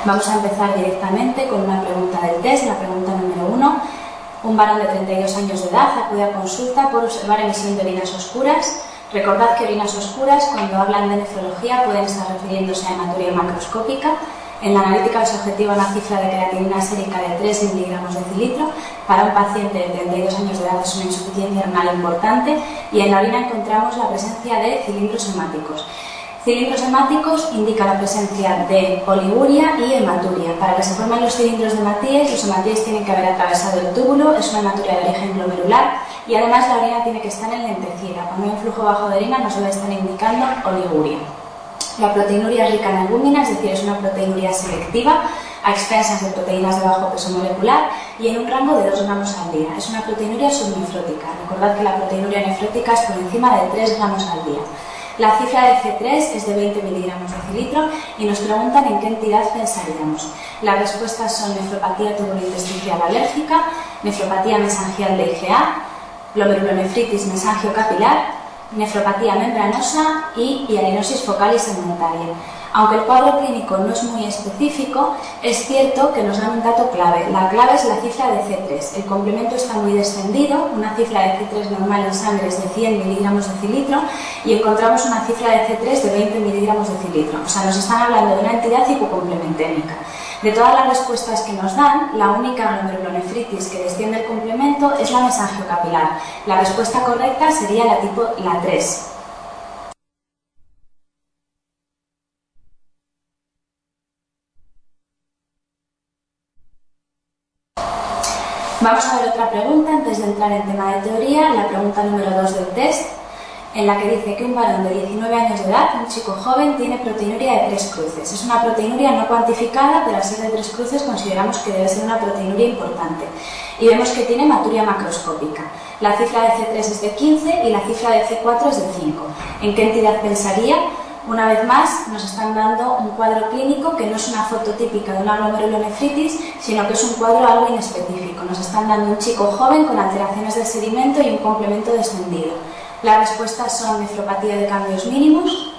Vamos a empezar directamente con una pregunta del test, la pregunta número 1. Un varón de 32 años de edad acude a consulta por observar emisión de orinas oscuras. Recordad que orinas oscuras, cuando hablan de nefrología, pueden estar refiriéndose a hematuria macroscópica. En la analítica se objetiva una cifra de creatinina sérica de 3 miligramos de cilitro. Para un paciente de 32 años de edad es una insuficiencia renal importante, y en la orina encontramos la presencia de cilindros hemáticos. Cilindros hemáticos indica la presencia de oliguria y hematuria. Para que se formen los cilindros de Matías, los hematíes tienen que haber atravesado el túbulo, es una hematuria de origen glomerular, y además la orina tiene que estar enlentecida. Cuando hay un flujo bajo de orina nos debe estar indicando oliguria. La proteinuria es rica en albúmina, es decir, es una proteinuria selectiva, a expensas de proteínas de bajo peso molecular y en un rango de 2 gramos al día. Es una proteinuria subnefrótica. Recordad que la proteinuria nefrótica es por encima de 3 gramos al día. La cifra de C3 es de 20 miligramos de cilitro y nos preguntan en qué entidad pensaríamos. Las respuestas son nefropatía tubulointersticial alérgica, nefropatía mesangial de IgA, glomerulonefritis mesangiocapilar, nefropatía membranosa y hialinosis focalis segmentaria. Aunque el cuadro clínico no es muy específico, es cierto que nos dan un dato clave. La clave es la cifra de C3. El complemento está muy descendido, una cifra de C3 normal en sangre es de 100 miligramos de cilitro y encontramos una cifra de C3 de 20 miligramos de cilitro. O sea, nos están hablando de una entidad hipocomplementémica. De todas las respuestas que nos dan, la única glomerulonefritis que desciende el complemento es la mesangiocapilar. La respuesta correcta sería la 3. Vamos a ver otra pregunta antes de entrar en tema de teoría, la pregunta número 2 del test, en la que dice que un varón de 19 años de edad, un chico joven, tiene proteinuria de 3 cruces. Es una proteinuria no cuantificada, pero al ser de 3 cruces consideramos que debe ser una proteinuria importante. Y vemos que tiene hematuria macroscópica. La cifra de C3 es de 15 y la cifra de C4 es de 5. ¿En qué entidad pensaría? Una vez más, nos están dando un cuadro clínico que no es una foto típica de una glomerulonefritis, sino que es un cuadro algo inespecífico. Nos están dando un chico joven con alteraciones del sedimento y un complemento descendido. Las respuestas son nefropatía de cambios mínimos,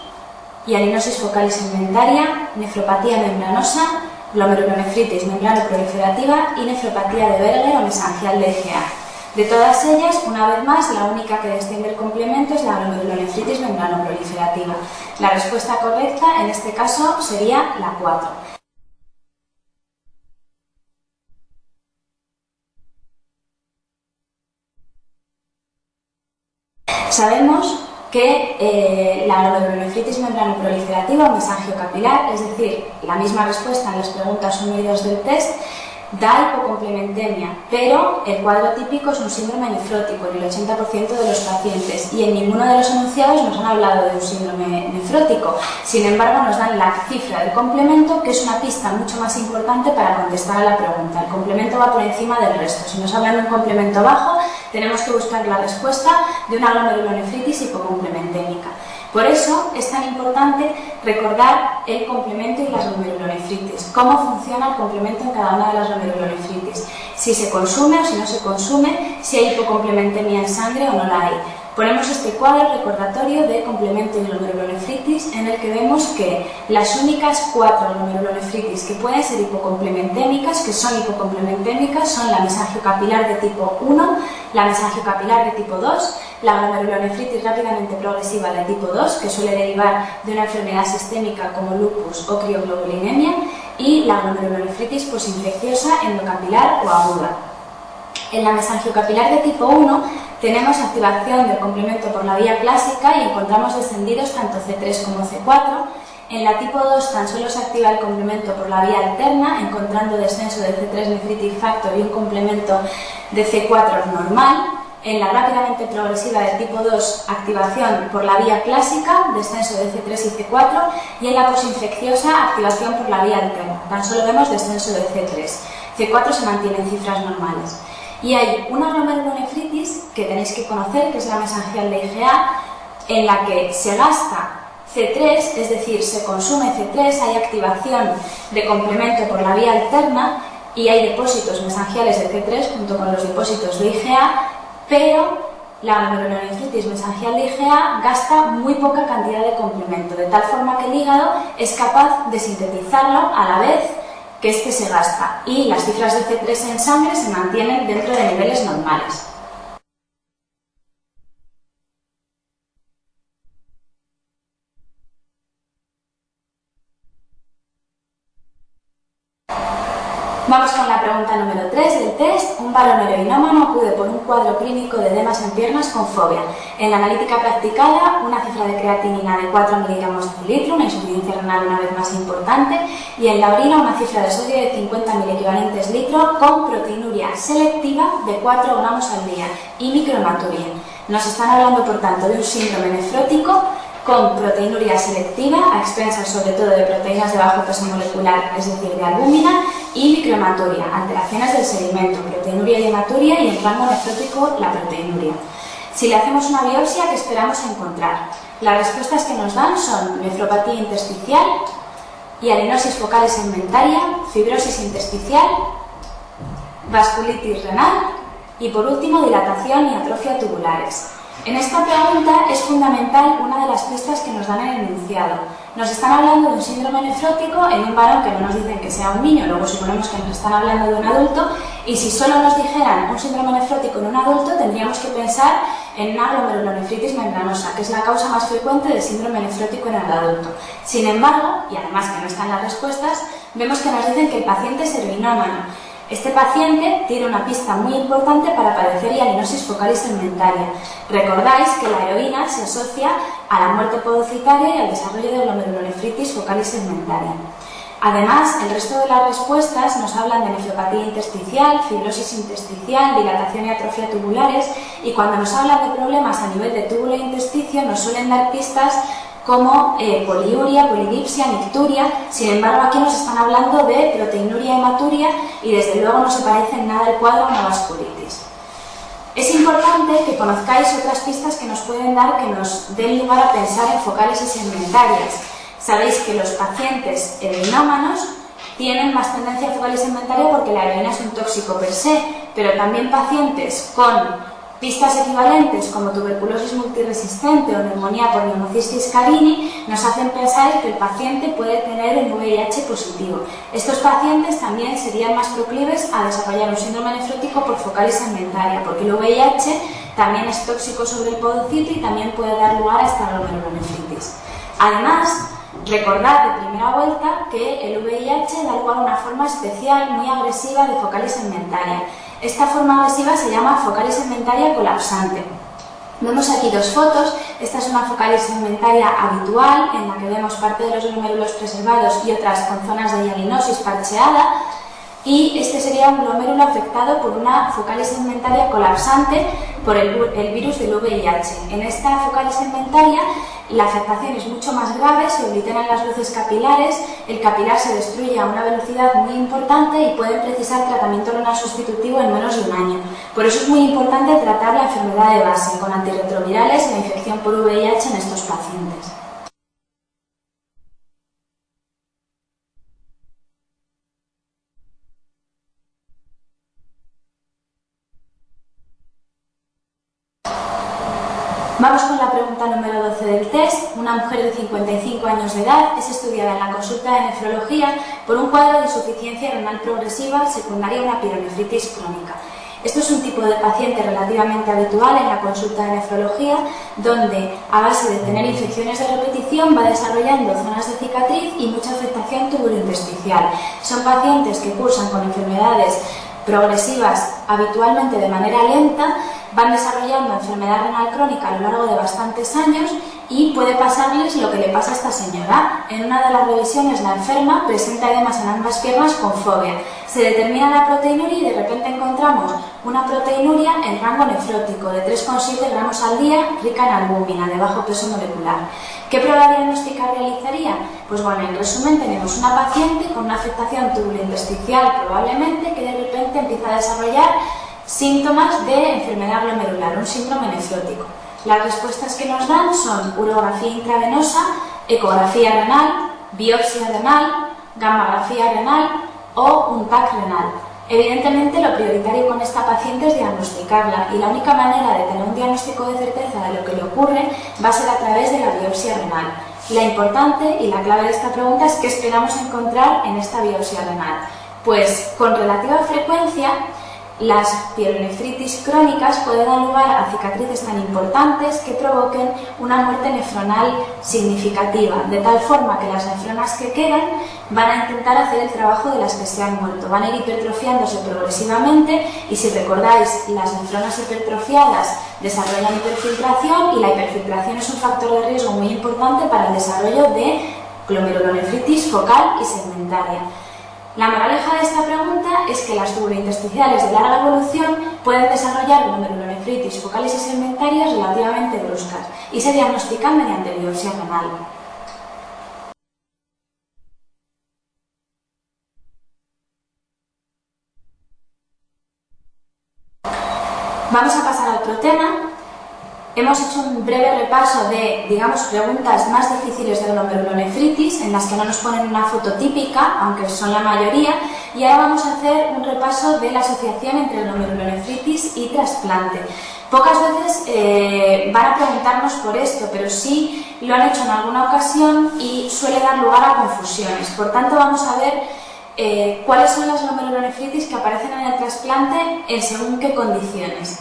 hialinosis focalis segmentaria, nefropatía membranosa, glomerulonefritis membranoproliferativa y nefropatía de Berger o mesangial de IgA. De todas ellas, una vez más, la única que desciende el complemento es la glomerulonefritis membranoproliferativa. La respuesta correcta en este caso sería la 4. Sabemos que la glomerulonefritis membranoproliferativa o mesangiocapilar, es decir, la misma respuesta en las preguntas 1 y 2 del test, da hipocomplementemia, pero el cuadro típico es un síndrome nefrótico en el 80% de los pacientes y en ninguno de los enunciados nos han hablado de un síndrome nefrótico. Sin embargo, nos dan la cifra del complemento, que es una pista mucho más importante para contestar a la pregunta. El complemento va por encima del resto. Si nos hablan de un complemento bajo, tenemos que buscar la respuesta de una glomerulonefritis hipocomplementémica. Por eso es tan importante recordar el complemento y las glomerulonefritis, cómo funciona el complemento en cada una de las glomerulonefritis, si se consume o si no se consume, si hay hipocomplementemia en sangre o no la hay. Ponemos este cuadro recordatorio de complemento y glomerulonefritis en el que vemos que las únicas 4 glomerulonefritis que pueden ser hipocomplementémicas, que son hipocomplementémicas, son la mesangiocapilar de tipo 1, la mesangiocapilar de tipo 2, la glomerulonefritis rápidamente progresiva de tipo 2, que suele derivar de una enfermedad sistémica como lupus o crioglobulinemia, y la glomerulonefritis posinfecciosa endocapilar o aguda. En la mesangiocapilar de tipo 1 tenemos activación del complemento por la vía clásica y encontramos descendidos tanto C3 como C4. En la tipo 2 tan solo se activa el complemento por la vía alterna, encontrando descenso de C3 nephritic factor y un complemento de C4 normal. En la rápidamente progresiva de tipo 2, activación por la vía clásica, descenso de C3 y C4, y en la posinfecciosa, activación por la vía alterna. Tan solo vemos descenso de C3. C4 se mantiene en cifras normales. Y hay una glomerulonefritis que tenéis que conocer, que es la mesangial de IgA, en la que se gasta C3, es decir, se consume C3, hay activación de complemento por la vía alterna y hay depósitos mesangiales de C3 junto con los depósitos de IgA, pero la glomerulonefritis mesangial de IgA gasta muy poca cantidad de complemento, de tal forma que el hígado es capaz de sintetizarlo a la vez que este se gasta y las cifras de C3 en sangre se mantienen dentro de niveles normales. Vamos con la pregunta número 3 del test. Un varón heroinómano acude por un cuadro clínico de edemas en piernas con fobia. En la analítica practicada, una cifra de creatinina de 4 miligramos por litro, una insuficiencia renal una vez más importante, y en la orina una cifra de sodio de 50 miliequivalentes litro con proteinuria selectiva de 4 gramos al día y microhematuria. Nos están hablando, por tanto, de un síndrome nefrótico con proteinuria selectiva, a expensas sobre todo de proteínas de bajo peso molecular, es decir, de albúmina, y microhematuria, alteraciones del sedimento, proteinuria y hematuria, y en rango nefrótico la proteinuria. Si le hacemos una biopsia, ¿qué esperamos encontrar? Las respuestas que nos dan son nefropatía intersticial, hialinosis focal y segmentaria, fibrosis intersticial, vasculitis renal y, por último, dilatación y atrofia tubulares. En esta pregunta es fundamental una de las pistas que nos dan en el enunciado. Nos están hablando de un síndrome nefrótico en un varón, que no nos dicen que sea un niño, luego suponemos que nos están hablando de un adulto, y si solo nos dijeran un síndrome nefrótico en un adulto, tendríamos que pensar en una glomerulonefritis membranosa, que es la causa más frecuente del síndrome nefrótico en el adulto. Sin embargo, y además que no están las respuestas, vemos que nos dicen que el paciente es heroinómano. Este paciente tiene una pista muy importante para padecer hialinosis focal y segmentaria. Recordáis que la heroína se asocia a la muerte podocitaria y al desarrollo de glomerulonefritis focal y segmentaria. Además, el resto de las respuestas nos hablan de nefropatía intersticial, fibrosis intersticial, dilatación y atrofia tubulares, y cuando nos hablan de problemas a nivel de túbulo e intersticio nos suelen dar pistas como poliuria, polidipsia, nicturia. Sin embargo, aquí nos están hablando de proteinuria y hematuria y desde luego no se parece en nada el cuadro a una vasculitis. Es importante que conozcáis otras pistas que nos pueden dar, que nos den lugar a pensar en focales y segmentarias. Sabéis que los pacientes heroinómanos tienen más tendencia a focal y segmentaria porque la heroína es un tóxico per se, pero también pacientes con pistas equivalentes como tuberculosis multiresistente o neumonía por Pneumocystis carini nos hacen pensar que el paciente puede tener un VIH positivo. Estos pacientes también serían más proclives a desarrollar un síndrome nefrótico por focal y segmentaria, porque el VIH también es tóxico sobre el podocito y también puede dar lugar a esta glomerulonefritis. Además, recordad de primera vuelta que el VIH da lugar a una forma especial muy agresiva de focal y segmentaria. Esta forma agresiva se llama focal y segmentaria colapsante. Vemos aquí dos fotos. Esta es una focal y segmentaria habitual, en la que vemos parte de los glomérulos preservados y otras con zonas de hialinosis parcheada. Y este sería un glomérulo afectado por una focal y segmentaria colapsante por el virus del VIH. En esta focal y segmentaria la afectación es mucho más grave, se obliteran las luces capilares, el capilar se destruye a una velocidad muy importante y pueden precisar tratamiento renal sustitutivo en menos de un año. Por eso es muy importante tratar la enfermedad de base con antirretrovirales y la infección por VIH en estos pacientes. Vamos con la pregunta número 12 del test. Una mujer de 55 años de edad es estudiada en la consulta de nefrología por un cuadro de insuficiencia renal progresiva secundaria a una pielonefritis crónica. Esto es un tipo de paciente relativamente habitual en la consulta de nefrología, donde a base de tener infecciones de repetición va desarrollando zonas de cicatriz y mucha afectación tubulointersticial. Son pacientes que cursan con enfermedades progresivas habitualmente de manera lenta, van desarrollando enfermedad renal crónica a lo largo de bastantes años y puede pasarles lo que le pasa a esta señora. En una de las revisiones la enferma presenta edemas en ambas piernas con fobia. Se determina la proteinuria y de repente encontramos una proteinuria en rango nefrótico de 3,7 gramos al día, rica en albúmina, de bajo peso molecular. ¿Qué prueba diagnóstica realizaría? Pues bueno, en resumen tenemos una paciente con una afectación tubulointersticial probablemente que de repente empieza a desarrollar síntomas de enfermedad glomerular, un síndrome nefrótico. Las respuestas que nos dan son urografía intravenosa, ecografía renal, biopsia renal, gammagrafía renal o un TAC renal. Evidentemente lo prioritario con esta paciente es diagnosticarla y la única manera de tener un diagnóstico de certeza de lo que le ocurre va a ser a través de la biopsia renal. La importante y la clave de esta pregunta es qué esperamos encontrar en esta biopsia renal. Pues con relativa frecuencia las pielonefritis crónicas pueden dar lugar a cicatrices tan importantes que provoquen una muerte nefronal significativa, de tal forma que las nefronas que quedan van a intentar hacer el trabajo de las que se han muerto, van a ir hipertrofiándose progresivamente y, si recordáis, las nefronas hipertrofiadas desarrollan hiperfiltración y la hiperfiltración es un factor de riesgo muy importante para el desarrollo de glomerulonefritis focal y segmentaria. La moraleja de esta pregunta es que las tubulointersticiales de larga evolución pueden desarrollar glomerulonefritis focales y segmentarias relativamente bruscas y se diagnostican mediante biopsia renal. Vamos a pasar a otro tema. Hemos hecho un breve repaso de, digamos, preguntas más difíciles de glomerulonefritis, en las que no nos ponen una foto típica, aunque son la mayoría, y ahora vamos a hacer un repaso de la asociación entre glomerulonefritis y trasplante. Pocas veces van a preguntarnos por esto, pero sí lo han hecho en alguna ocasión y suele dar lugar a confusiones. Por tanto, vamos a ver cuáles son las glomerulonefritis que aparecen en el trasplante en según qué condiciones.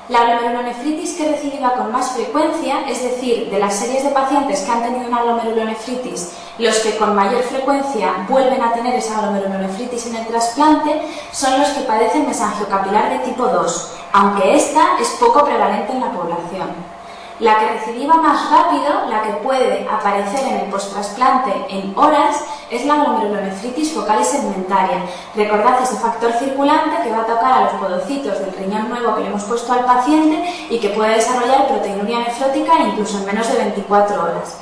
La glomerulonefritis que recidiva con más frecuencia, es decir, de las series de pacientes que han tenido una glomerulonefritis, los que con mayor frecuencia vuelven a tener esa glomerulonefritis en el trasplante, son los que padecen mesangiocapilar de tipo 2, aunque esta es poco prevalente en la población. La que recidiva más rápido, la que puede aparecer en el posttrasplante en horas, es la glomerulonefritis focal y segmentaria. Recordad ese factor circulante que va a tocar a los podocitos del riñón nuevo que le hemos puesto al paciente y que puede desarrollar proteinuria nefrótica incluso en menos de 24 horas.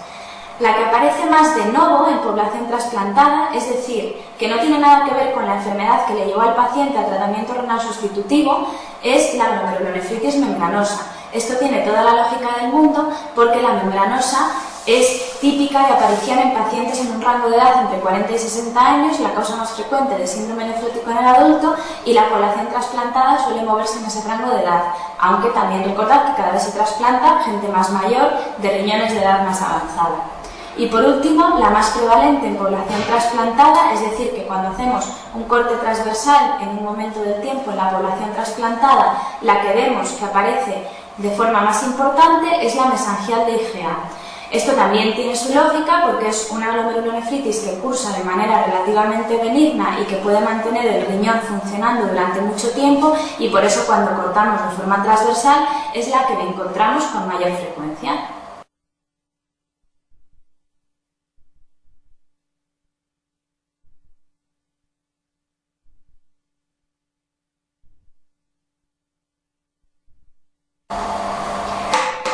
La que aparece más de novo en población trasplantada, es decir, que no tiene nada que ver con la enfermedad que le llevó al paciente al tratamiento renal sustitutivo, es la glomerulonefritis membranosa. Esto tiene toda la lógica del mundo porque la membranosa es típica de aparición en pacientes en un rango de edad entre 40 y 60 años, la causa más frecuente de síndrome nefrótico en el adulto, y la población trasplantada suele moverse en ese rango de edad, aunque también recordad que cada vez se trasplanta gente más mayor de riñones de edad más avanzada. Y por último, la más prevalente en población trasplantada, es decir, que cuando hacemos un corte transversal en un momento del tiempo en la población trasplantada, la que vemos que aparece de forma más importante es la mesangial de IgA. Esto también tiene su lógica porque es una glomerulonefritis que cursa de manera relativamente benigna y que puede mantener el riñón funcionando durante mucho tiempo, y por eso cuando cortamos de forma transversal es la que encontramos con mayor frecuencia.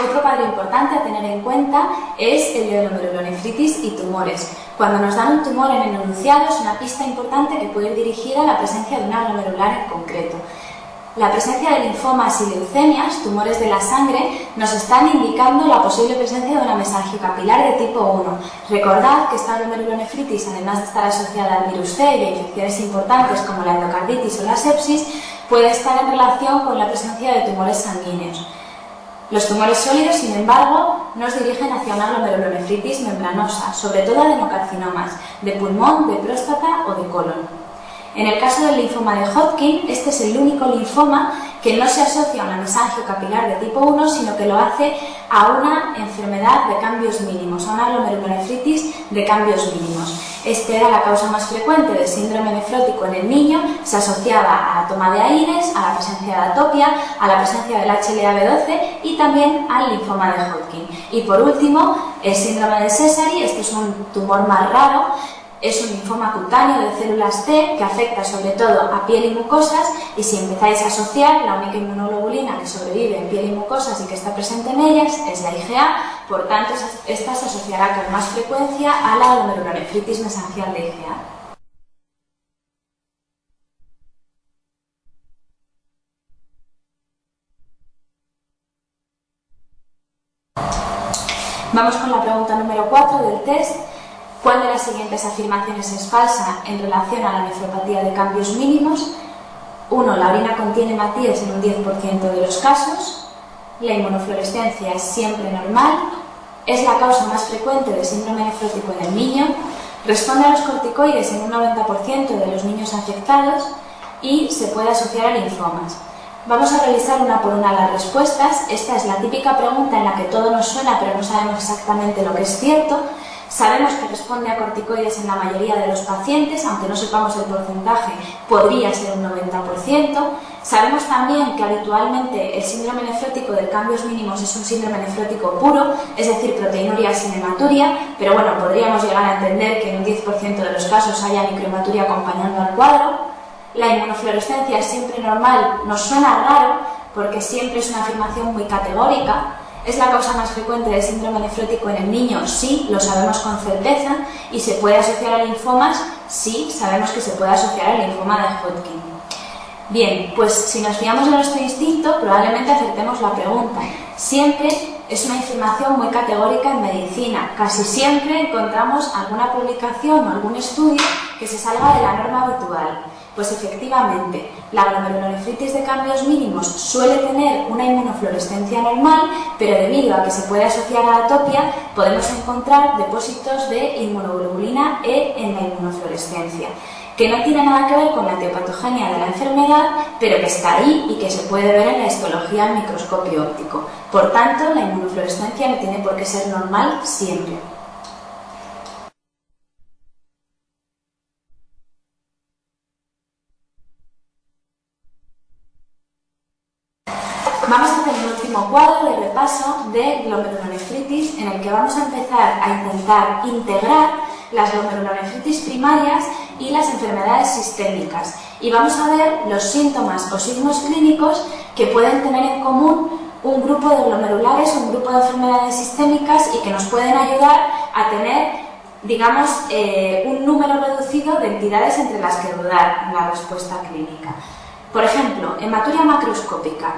Otro cuadro importante a tener en cuenta es el de glomerulonefritis y tumores. Cuando nos dan un tumor en el enunciado es una pista importante que puede ir dirigida a la presencia de una glomerular en concreto. La presencia de linfomas y leucemias, tumores de la sangre, nos están indicando la posible presencia de una mesangiocapilar de tipo 1. Recordad que esta glomerulonefritis, además de estar asociada al virus C y a infecciones importantes como la endocarditis o la sepsis, puede estar en relación con la presencia de tumores sanguíneos. Los tumores sólidos, sin embargo, nos dirigen hacia una glomerulonefritis membranosa, sobre todo adenocarcinomas, de pulmón, de próstata o de colon. En el caso del linfoma de Hodgkin, este es el único linfoma que no se asocia a una mesangiocapilar de tipo 1, sino que lo hace a una enfermedad de cambios mínimos, a una glomerulonefritis de cambios mínimos. Esta era la causa más frecuente del síndrome nefrótico en el niño, se asociaba a la toma de AINES, a la presencia de atopia, a la presencia del HLA-B12 y también al linfoma de Hodgkin. Y por último, el síndrome de Sézary, este es un tumor más raro. Es un linfoma cutáneo de células T que afecta sobre todo a piel y mucosas, y si empezáis a asociar, la única inmunoglobulina que sobrevive en piel y mucosas y que está presente en ellas es la IgA, por tanto esta se asociará con más frecuencia a la glomerulonefritis mesangial de IgA. Vamos con la pregunta número 4 del test. ¿Cuál de las siguientes afirmaciones es falsa en relación a la nefropatía de cambios mínimos? 1. La orina contiene hematíes en un 10% de los casos. La inmunofluorescencia es siempre normal. es la causa más frecuente de síndrome nefrótico en el niño, responde a los corticoides en un 90% de los niños afectados y se puede asociar a linfomas. Vamos a revisar una por una las respuestas. Esta es la típica pregunta en la que todo nos suena pero no sabemos exactamente lo que es cierto. Sabemos que responde a corticoides en la mayoría de los pacientes, aunque no sepamos el porcentaje, podría ser un 90%. Sabemos también que habitualmente el síndrome nefrótico de cambios mínimos es un síndrome nefrótico puro, es decir, proteinuria sin hematuria, pero bueno, podríamos llegar a entender que en un 10% de los casos haya microhematuria acompañando al cuadro. La inmunofluorescencia es siempre normal, nos suena raro porque siempre es una afirmación muy categórica. ¿Es la causa más frecuente del síndrome nefrótico en el niño? Sí, lo sabemos con certeza. ¿Y se puede asociar a linfomas? Sí, sabemos que se puede asociar al linfoma de Hodgkin. Bien, pues si nos fiamos en nuestro instinto, probablemente acertemos la pregunta. Siempre es una afirmación muy categórica en medicina. Casi siempre encontramos alguna publicación o algún estudio que se salga de la norma habitual. Pues efectivamente, la glomerulonefritis de cambios mínimos suele tener una inmunofluorescencia normal, pero debido a que se puede asociar a la atopia, podemos encontrar depósitos de inmunoglobulina E en la inmunofluorescencia, que no tiene nada que ver con la etiopatogenia de la enfermedad, pero que está ahí y que se puede ver en la histología al microscopio óptico. Por tanto, la inmunofluorescencia no tiene por qué ser normal siempre. Vamos a hacer un último cuadro de repaso de glomerulonefritis en el que vamos a empezar a intentar integrar las glomerulonefritis primarias y las enfermedades sistémicas y vamos a ver los síntomas o signos clínicos que pueden tener en común un grupo de glomerulares o un grupo de enfermedades sistémicas y que nos pueden ayudar a tener, digamos, un número reducido de entidades entre las que dudar en la respuesta clínica. Por ejemplo, hematuria macroscópica.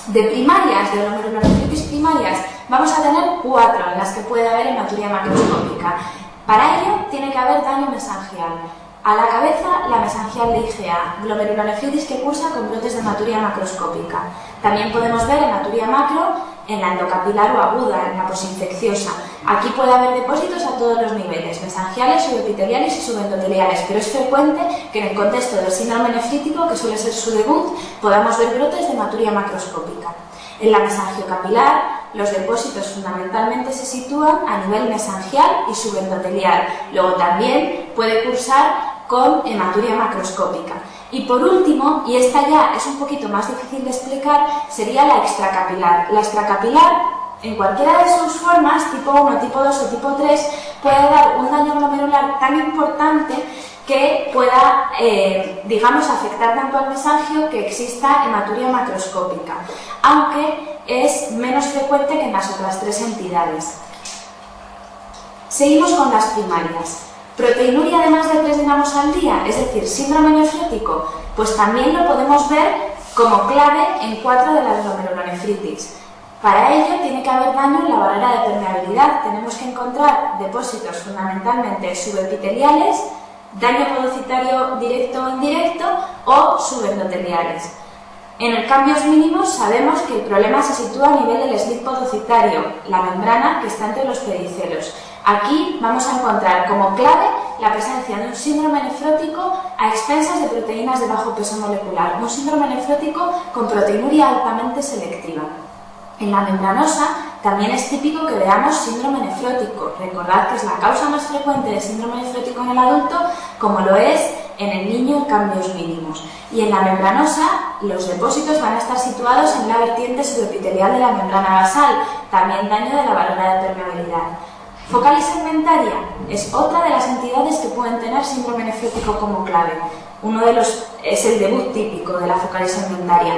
De primarias, de glomerulonefritis primarias, vamos a tener 4 en las que puede haber hematuria macroscópica. Para ello tiene que haber daño mesangial. A la cabeza, la mesangial de IgA, glomerulonefritis que cursa con brotes de hematuria macroscópica. También podemos ver hematuria macro en la endocapilar o aguda, en la posinfecciosa. Aquí puede haber depósitos a todos los niveles, mesangiales, subepiteliales y subendoteliales, pero es frecuente que en el contexto del síndrome nefrítico, que suele ser su debut, podamos ver brotes de hematuria macroscópica. En la mesangiocapilar, los depósitos fundamentalmente se sitúan a nivel mesangial y subendotelial. Luego también puede cursar con hematuria macroscópica. Y por último, y esta ya es un poquito más difícil de explicar, sería la extracapilar. La extracapilar, en cualquiera de sus formas, tipo 1, tipo 2 o tipo 3, puede dar un daño glomerular tan importante que pueda, digamos, afectar tanto al mesangio que exista hematuria macroscópica, aunque es menos frecuente que en las otras 3 entidades. Seguimos con las primarias. Proteinuria de más de 3 gramos al día, es decir, síndrome nefrótico, pues también lo podemos ver como clave en 4 de las glomerulonefritis. Para ello tiene que haber daño en la barrera de permeabilidad. Tenemos que encontrar depósitos fundamentalmente subepiteliales, daño podocitario directo o indirecto o subendoteliales. En el cambios mínimos sabemos que el problema se sitúa a nivel del slip podocitario, la membrana que está entre los pedicelos. Aquí vamos a encontrar como clave la presencia de un síndrome nefrótico a expensas de proteínas de bajo peso molecular, un síndrome nefrótico con proteinuria altamente selectiva. En la membranosa también es típico que veamos síndrome nefrótico. Recordad que es la causa más frecuente de síndrome nefrótico en el adulto, como lo es en el niño en cambios mínimos. Y en la membranosa los depósitos van a estar situados en la vertiente subepitelial de la membrana basal, también daño de la barrera de permeabilidad. Focal y segmentaria es otra de las entidades que pueden tener síndrome nefrótico como clave. Uno de los es el debut típico de la focal y segmentaria.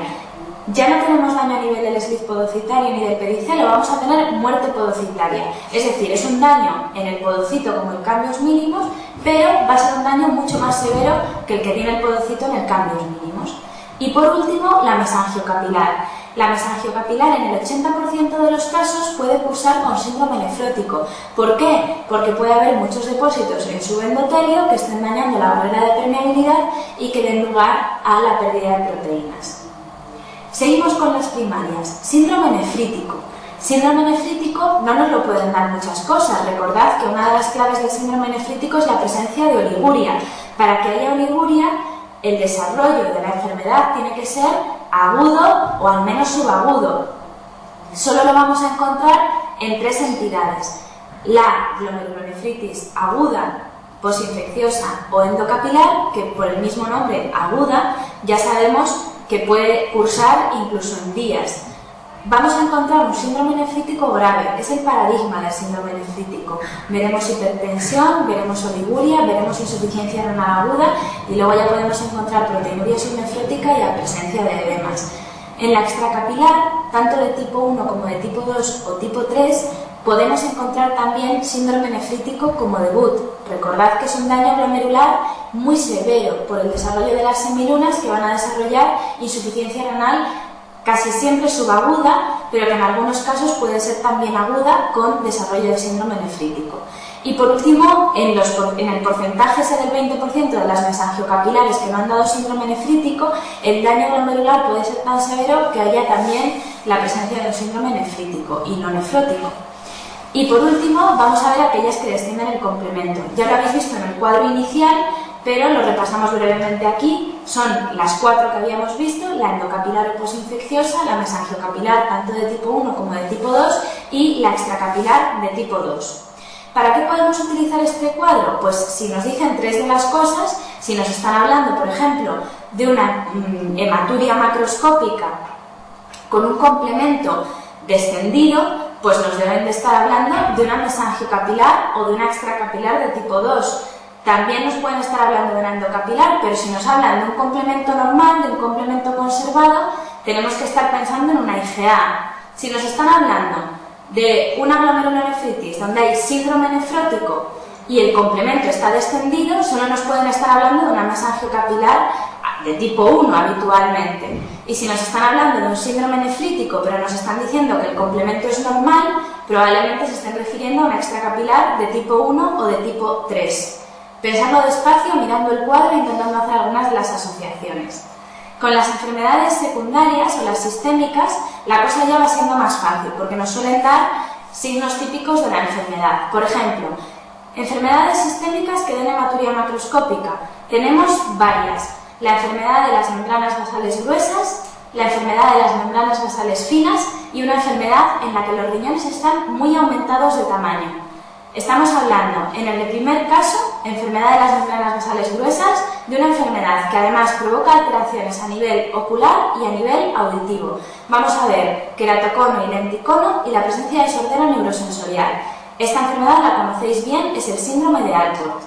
Ya no tenemos daño a nivel del slip podocitario ni del pedicelo, vamos a tener muerte podocitaria. Es decir, es un daño en el podocito como en cambios mínimos, pero va a ser un daño mucho más severo que el que tiene el podocito en el cambios mínimos. Y por último, la mesangiocapilar. La mesangiocapilar en el 80% de los casos puede cursar con síndrome nefrótico. ¿Por qué? Porque puede haber muchos depósitos en su endotelio que estén dañando la barrera de permeabilidad y que den lugar a la pérdida de proteínas. Seguimos con las primarias. Síndrome nefrítico. Síndrome nefrítico no nos lo pueden dar muchas cosas. Recordad que una de las claves del síndrome nefrítico es la presencia de oliguria. Para que haya oliguria, el desarrollo de la enfermedad tiene que ser agudo o al menos subagudo. Solo lo vamos a encontrar en 3 entidades: la glomerulonefritis aguda, posinfecciosa o endocapilar, que por el mismo nombre, aguda, ya sabemos que puede cursar incluso en días. Vamos a encontrar un síndrome nefrítico grave, es el paradigma del síndrome nefrítico. Veremos hipertensión, veremos oliguria, veremos insuficiencia renal aguda y luego ya podemos encontrar proteinuria subnefrótica y la presencia de edemas. En la extracapilar, tanto de tipo 1 como de tipo 2 o tipo 3, podemos encontrar también síndrome nefrítico como debut. Recordad que es un daño glomerular muy severo por el desarrollo de las semilunas que van a desarrollar insuficiencia renal casi siempre subaguda, pero que en algunos casos puede ser también aguda con desarrollo de síndrome nefrítico. Y por último, en el porcentaje ese del 20% de las mesangiocapilares que no han dado síndrome nefrítico, el daño glomerular puede ser tan severo que haya también la presencia de un síndrome nefrítico y no nefrótico. Y por último, vamos a ver aquellas que descienden el complemento. Ya lo habéis visto en el cuadro inicial, pero lo repasamos brevemente aquí. Son las 4 que habíamos visto: la endocapilar o posinfecciosa, la mesangiocapilar tanto de tipo 1 como de tipo 2 y la extracapilar de tipo 2. ¿Para qué podemos utilizar este cuadro? Pues si nos dicen 3 de las cosas, si nos están hablando, por ejemplo, de una hematuria macroscópica con un complemento descendido, pues nos deben de estar hablando de una mesangiocapilar o de una extracapilar de tipo 2. También nos pueden estar hablando de una endocapilar, pero si nos hablan de un complemento normal, de un complemento conservado, tenemos que estar pensando en una IgA. Si nos están hablando de una glomerulonefritis donde hay síndrome nefrótico y el complemento está descendido, solo nos pueden estar hablando de una mesangiocapilar de tipo 1 habitualmente. Y si nos están hablando de un síndrome nefrítico, pero nos están diciendo que el complemento es normal, probablemente se estén refiriendo a una extracapilar de tipo 1 o de tipo 3. Pensadlo despacio, mirando el cuadro e intentando hacer algunas de las asociaciones. Con las enfermedades secundarias o las sistémicas, la cosa ya va siendo más fácil, porque nos suelen dar signos típicos de la enfermedad. Por ejemplo, enfermedades sistémicas que den hematuria macroscópica. Tenemos varias: la enfermedad de las membranas basales gruesas, la enfermedad de las membranas basales finas y una enfermedad en la que los riñones están muy aumentados de tamaño. Estamos hablando, en el primer caso, enfermedad de las membranas basales gruesas, de una enfermedad que además provoca alteraciones a nivel ocular y a nivel auditivo. Vamos a ver queratocono y lenticono y la presencia de sordera neurosensorial. Esta enfermedad la conocéis bien, es el síndrome de Alport.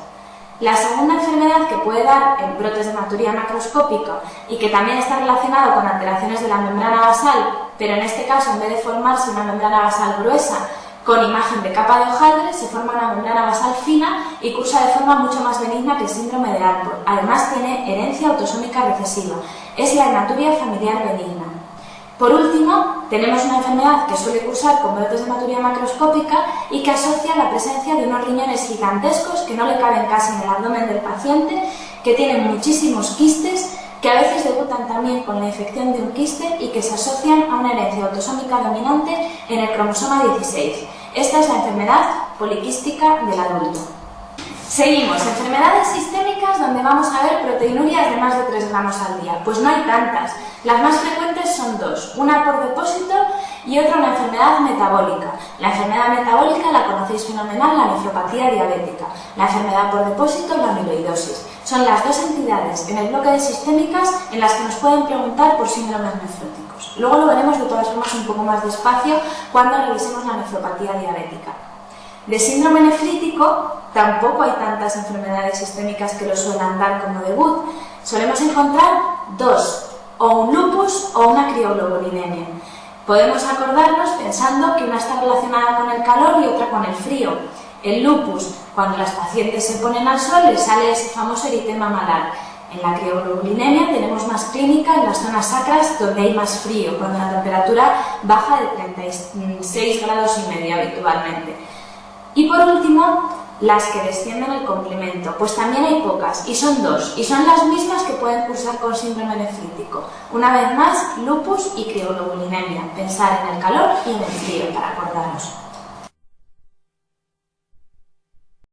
La segunda enfermedad que puede dar en brotes de hematuria macroscópica y que también está relacionado con alteraciones de la membrana basal, pero en este caso, en vez de formarse una membrana basal gruesa con imagen de capa de hojaldre, se forma una membrana basal fina y cursa de forma mucho más benigna que el síndrome de Alport. Además, tiene herencia autosómica recesiva. Es la hematuria familiar benigna. Por último, tenemos una enfermedad que suele cursar con brotes de hematuria macroscópica y que asocia la presencia de unos riñones gigantescos que no le caben casi en el abdomen del paciente, que tienen muchísimos quistes, que a veces debutan también con la infección de un quiste y que se asocian a una herencia autosómica dominante en el cromosoma 16. Esta es la enfermedad poliquística del adulto. Seguimos, enfermedades sistémicas donde vamos a ver proteinurias de más de 3 gramos al día. Pues no hay tantas. Las más frecuentes son 2, una por depósito y otra una enfermedad metabólica. La enfermedad metabólica la conocéis fenomenal, la nefropatía diabética. La enfermedad por depósito, la amiloidosis. Son las 2 entidades en el bloque de sistémicas en las que nos pueden preguntar por síndromes nefróticos. Luego lo veremos de todas formas un poco más despacio cuando revisemos la nefropatía diabética. De síndrome nefrítico tampoco hay tantas enfermedades sistémicas que lo suelen dar como debut. Solemos encontrar 2, o un lupus o una crioglobulinemia. Podemos acordarnos pensando que una está relacionada con el calor y otra con el frío. El lupus, cuando las pacientes se ponen al sol, les sale ese famoso eritema malar. En la crioglobulinemia tenemos más clínica en las zonas sacras donde hay más frío, cuando la temperatura baja de 36,5 grados habitualmente. Y por último, las que descienden el complemento, pues también hay pocas, y son dos, y son las mismas que pueden cursar con síndrome nefrítico. Una vez más, lupus y crioglobulinemia. Pensar en el calor y en el frío, para acordaros.